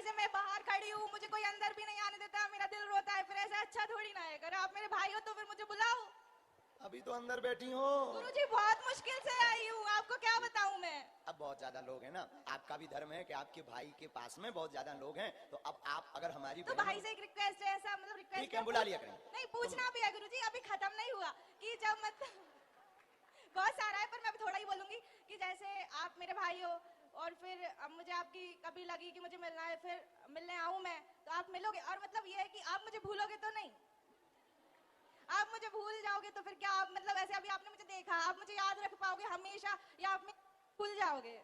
जैसे मैं बाहर खड़ी हूँ, मुझे कोई अंदर भी नहीं आने देता, मेरा दिल रोता है, फिर ऐसा अच्छा थोड़ी ना है। अगर आप मेरे भाई हो तो फिर मुझे बुलाओ। अभी तो अंदर बैठी हो। गुरुजी बहुत मुश्किल से आई हूँ, आपको क्या बताऊँ मैं। अब बहुत ज्यादा लोग हैं ना, आपका भी धर्म है कि आपके भाई के पास में बहुत ज्यादा लोग हैं, तो अब आप अगर हमारी तो भाई से एक रिक्वेस्ट है, ऐसा मतलब रिक्वेस्ट ठीक है, बुला लिया करें। नहीं, पूछना भी है गुरुजी, अभी खत्म नहीं हुआ कि जब मतलब बहुत सारा है, पर मैं अभी थोड़ा ही बोलूंगी कि जैसे आप मेरे भाई हो और फिर अब मुझे आपकी कभी लगी कि मुझे मिलना है, फिर मिलने आऊं मैं, तो आप मिलोगे। और मतलब ये है कि आप मुझे भूलोगे तो नहीं, आप मुझे भूल जाओगे तो फिर क्या, आप मतलब ऐसे अभी आपने मुझे देखा, आप मुझे याद रख पाओगे हमेशा या आप भूल जाओगे।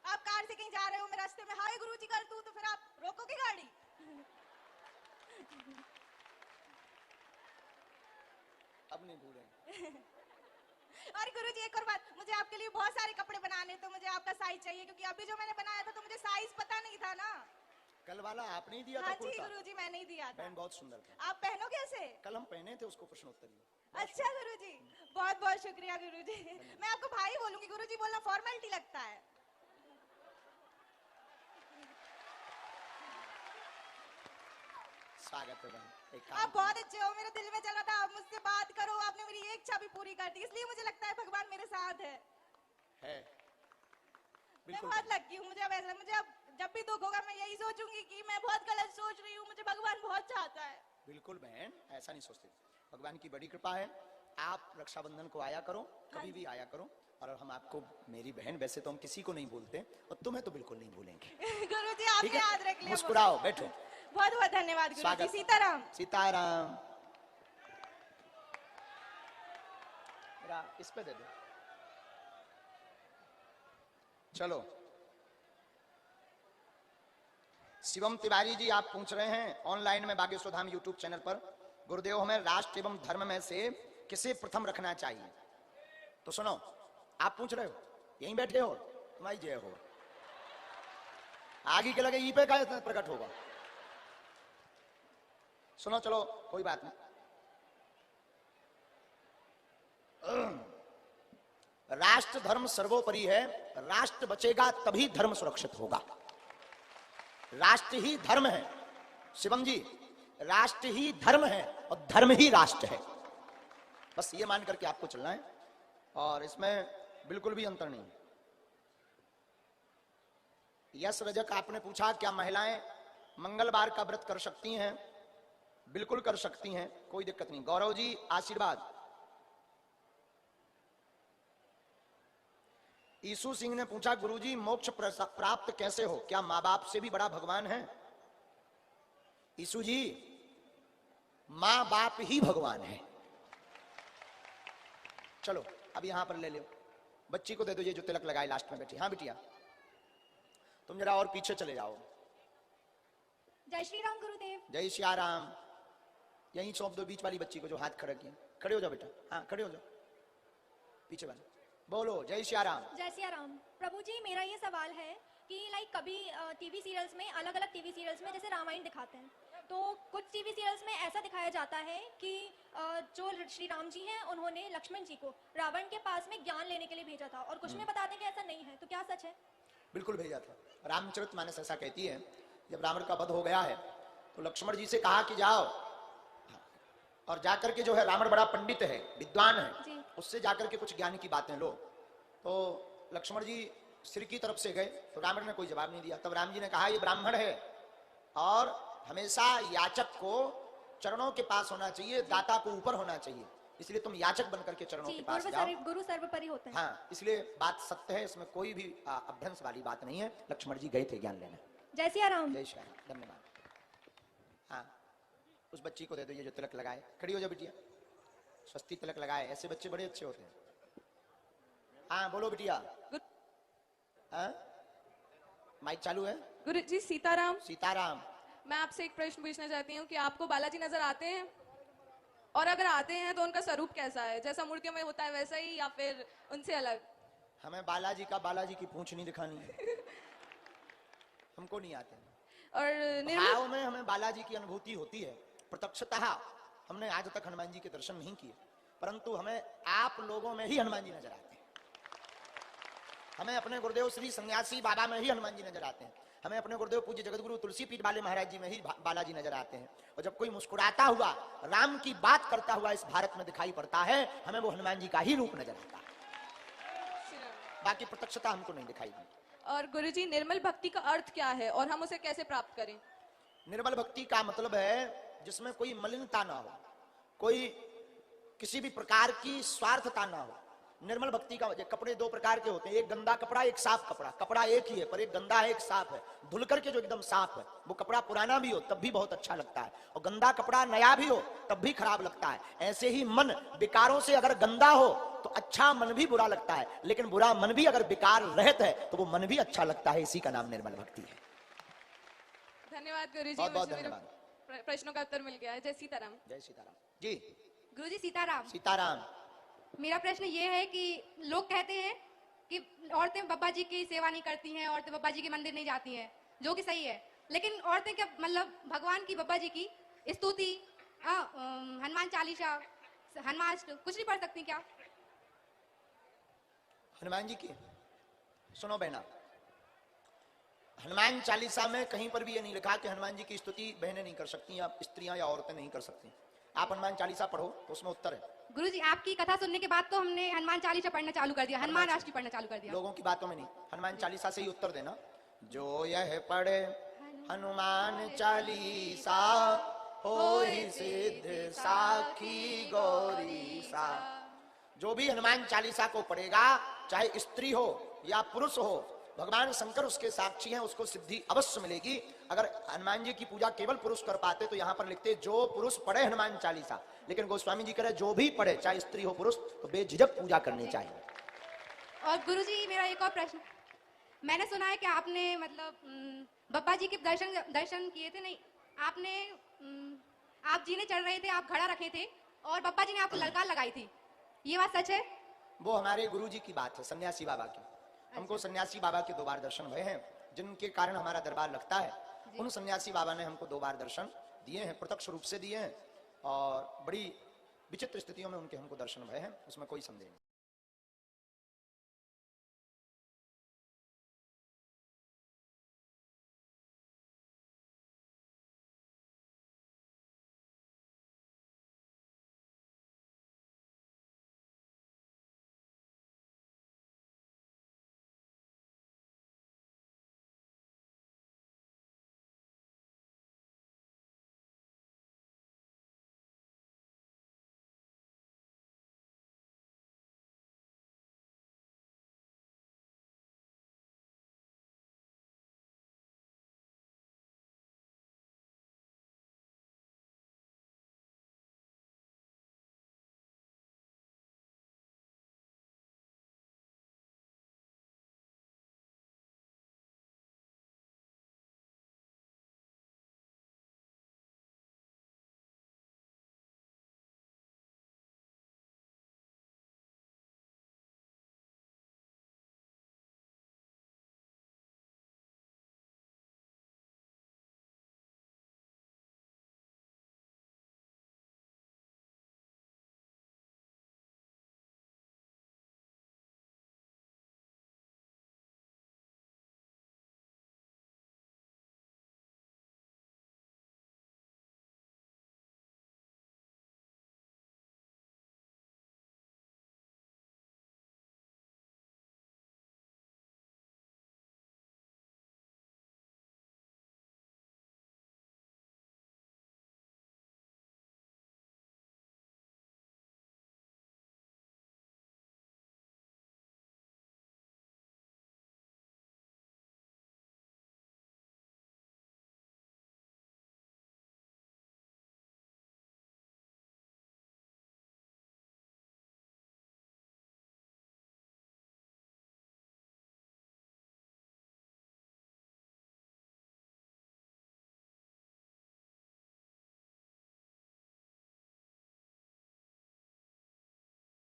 आप कार से कहीं जा रहे हो, मैं रास्ते में हाय गुरुजी कर दूं तो फिर आप रोकोगे गाड़ी? अब नहीं भूलेंगे। और गुरुजी एक और बात, मुझे आपके लिए बहुत सारे कपड़े बनाने, तो मुझे आपका साइज चाहिए, क्योंकि अभी जो मैंने बनाया था तो मुझे साइज पता नहीं था ना। कल वाला आपने ही दिया था हाँ जी कुर्ता? गुरुजी, मैंने ही दिया था। बहन बहुत सुंदर था। आप पहनोगे उसे? कल हम पहने थे उसको प्रश्नोत्तरी। अच्छा गुरुजी, बहुत बहुत शुक्रिया गुरुजी। मैं आपको भाई बोलूंगी, गुरुजी बोलना फॉर्मेलिटी लगता है। स्वागत है बहन। आप बहुत अच्छे हो, मेरे दिल में चला था आप मुझसे बात करो, आपने मेरी एक इच्छा भी पूरी कर दी, इसलिए मुझे लगता है भगवान मेरे साथ है। मैं बहुत लकी हूँ, मुझे अब ऐसा, मुझे अब जब भी दुख होगा मैं यही सोचूंगी कि मैं बहुत गलत सोच रही हूँ, मुझे भगवान बहुत चाहता है। बिल्कुल बहन, ऐसा नहीं सोचते, भगवान की बड़ी कृपा है। आप रक्षाबंधन को आया करो, कभी भी आया करो, और हम आपको, मेरी बहन, वैसे तो हम किसी को नहीं भूलते और तुम्हें तो बिल्कुल नहीं भूलेंगे। गुरुजी आपने याद रख लिया, मुस्कुराओ, बैठो। बहुत बहुत धन्यवाद गुरुजी। सीताराम। सीताराम। इस पे दे दो। चलो, शिवम तिवारी जी आप पूछ रहे हैं ऑनलाइन में बागेश्वर धाम यूट्यूब चैनल पर, गुरुदेव हमें राष्ट्र एवं धर्म में से किसे प्रथम रखना चाहिए? तो सुनो, आप पूछ रहे हो, यहीं बैठे हो, तुम्हारी जय हो। आगे के लगे ई पे का प्रकट होगा। सुनो, चलो कोई बात नहीं। राष्ट्र धर्म सर्वोपरि है, राष्ट्र बचेगा तभी धर्म सुरक्षित होगा। राष्ट्र ही धर्म है शिवम जी, राष्ट्र ही धर्म है और धर्म ही राष्ट्र है, बस ये मान करके आपको चलना है, और इसमें बिल्कुल भी अंतर नहीं। यश रजक आपने पूछा क्या महिलाएं मंगलवार का व्रत कर सकती हैं? बिल्कुल कर सकती हैं, कोई दिक्कत नहीं। गौरव जी आशीर्वाद। ईसु सिंह ने पूछा गुरुजी मोक्ष प्राप्त कैसे हो, क्या माँ बाप से भी बड़ा भगवान है? ईसु जी, माँ बाप ही भगवान है। चलो अब यहां पर ले लो, बच्ची को दे दो ये जो तिलक लगाए लास्ट में बैठी। हाँ बिटिया, तुम जरा और पीछे चले जाओ। जय श्री राम गुरुदेव। जय श्री राम। यहीं सौंप दो बीच वाली बच्ची को जो हाथ खड़ा किया। खड़े हो जाओ बेटा, हाँ खड़े हो जाओ। पीछे वाले बोलो जय श्री राम। जय श्री राम। प्रभु जी मेरा ये सवाल है कि लाइक कभी टीवी सीरियल्स में, अलग अलग टीवी सीरियल्स में जैसे रामायण दिखाते हैं, तो कुछ टीवी सीरियल्स में ऐसा दिखाया जाता है कि जो श्री राम जी हैं उन्होंने लक्ष्मण जी को रावण के पास में ज्ञान लेने के लिए भेजा था, और कुछ में बताते हैं कि ऐसा नहीं है, तो क्या सच है? बिल्कुल भेजा था। रामचरितमानस ऐसा कहती है, जब रावण का वध हो गया है तो लक्ष्मण जी से कहा कि जाओ और जाकर के जो है, रावण बड़ा पंडित है, विद्वान है, उससे जाकर के कुछ ज्ञान की बातें लो। तो लक्ष्मण जी सिर की तरफ से गए तो रावण ने कोई जवाब नहीं दिया। तब राम जी ने कहा ये ब्राह्मण है और हमेशा याचक को चरणों के पास होना चाहिए, दाता को ऊपर होना चाहिए, इसलिए तुम याचक बनकर के चरणों के पास जाओ। गुरु सर्वोपरि होते हैं। हाँ, इसलिए बात सत्य है, इसमें कोई भी अभ्रंश वाली बात नहीं है। लक्ष्मण जी गए थे ज्ञान लेने। जय श्री राम। जय श्री राम। धन्यवाद। हाँ, उस बच्ची को दे दो ये जो तिलक लगाए। खड़ी हो जाओ बिटिया, स्वस्ति तिलक लगाए, ऐसे बच्चे बड़े अच्छे होते हैं। हाँ बोलो बिटिया। माइक चालू है। गुरु जी सीताराम। सीताराम। मैं आपसे एक प्रश्न पूछना चाहती हूँ कि आपको बालाजी नजर आते हैं, और अगर आते हैं तो उनका स्वरूप कैसा है? जैसा मुर्गे में होता है वैसा ही या फिर उनसे अलग? हमें बालाजी की पूंछ नहीं दिखानी हमको नहीं आते। और भाव में हमें बालाजी की अनुभूति होती है, प्रत्यक्षतः हमने आज तक हनुमान जी के दर्शन नहीं किए, परंतु हमें आप लोगों में ही हनुमान जी नजर आते हैं। हमें अपने गुरुदेव श्री सन्यासी बाबा में ही हनुमान जी नजर आते हैं, हमें अपने गुरुदेव पूज्य जगतगुरु तुलसी पीठ वाले महाराज जी में ही बालाजी नजर आते हैं। और जब कोई मुस्कुराता हुआ राम की बात करता हुआ इस भारत में दिखाई पड़ता है, हमें वो हनुमान जी का ही रूप नजर आता है, बाकी प्रत्यक्षता हमको नहीं दिखाई दी। और गुरुजी, निर्मल भक्ति का अर्थ क्या है और हम उसे कैसे प्राप्त करें? निर्मल भक्ति का मतलब है जिसमें कोई मलिनता ना हो, कोई किसी भी प्रकार की स्वार्थता ना हो। निर्मल भक्ति का कपड़े दो प्रकार के होते हैं, एक गंदा कपड़ा, एक साफ कपड़ा। कपड़ा एक ही है पर एक गंदा है एक साफ है। धुल करके जो एकदम साफ है वो कपड़ा पुराना भी हो तब भी बहुत अच्छा लगता है, और गंदा कपड़ा नया भी हो तब भी खराब लगता है। ऐसे ही मन विकारों से अगर गंदा हो तो अच्छा मन भी बुरा लगता है, लेकिन बुरा मन भी अगर विकार रहित है तो वो मन भी अच्छा लगता है। इसी का नाम निर्मल भक्ति है। धन्यवाद गुरुजी, बहुत बहुत मुझे मेरे धन्यवाद। प्रश्नों का उत्तर मिल गया है। जय सीताराम। जय सीताराम जी। गुरुजी सीताराम। सीताराम। मेरा प्रश्न ये है कि लोग कहते हैं कि औरतें बाबा जी की सेवा नहीं करती हैं, औरतें बाबा जी के मंदिर नहीं जाती हैं, जो कि सही है, लेकिन औरतें क्या मतलब भगवान की, बाबा जी की स्तुति, हनुमान चालीसा, हनुमान कुछ नहीं पढ़ सकती क्या? हनुमान जी की सुनो बहना, हनुमान चालीसा में कहीं पर भी ये नहीं लिखा कि हनुमान जी की स्तुति बहनें नहीं कर सकती या स्त्रियां या औरतें नहीं कर सकती। आप हनुमान चालीसा पढ़ो तो उसमें उत्तर है। गुरुजी आपकी कथा सुनने के बाद तो हमने हनुमान चालीसा पढ़ना चालू कर दिया, हनुमान राष्ट्रीय पढ़ना चालू कर दिया। लोगों की बातों में नहीं, हनुमान चालीसा से ही उत्तर देना। जो यह पढ़े हनुमान चालीसा होई सिद्ध साखी गौरी सा। जो भी हनुमान चालीसा को पढ़ेगा, चाहे स्त्री हो या पुरुष हो, भगवान शंकर उसके साक्षी हैं, उसको सिद्धि अवश्य मिलेगी। अगर हनुमान जी की पूजा केवल पुरुष कर पाते तो यहाँ पर लिखते जो पुरुष पढ़े हनुमान चालीसा, लेकिन गोस्वामी जी कह रहे जो भी पढ़े, चाहे स्त्री हो पुरुष, तो बेझिझक पूजा करनी चाहिए। और गुरुजी मेरा एक और प्रश्न, मैंने सुना है कि आपने मतलब बाबा जी के दर्शन किए थे, नहीं आपने आप जीने चढ़ रहे थे, आप घड़ा रखे थे और बाबा जी ने आपको ललकार लगाई थी, ये बात सच है? वो हमारे गुरु जी की बात है, सन्यासी बाबा की। हमको सन्यासी बाबा के 2 बार दर्शन हुए हैं, जिनके कारण हमारा दरबार लगता है। उन सन्यासी बाबा ने हमको 2 बार दर्शन दिए हैं, प्रत्यक्ष रूप से दिए हैं, और बड़ी विचित्र स्थितियों में उनके हमको दर्शन हुए हैं, उसमें कोई संदेह नहीं।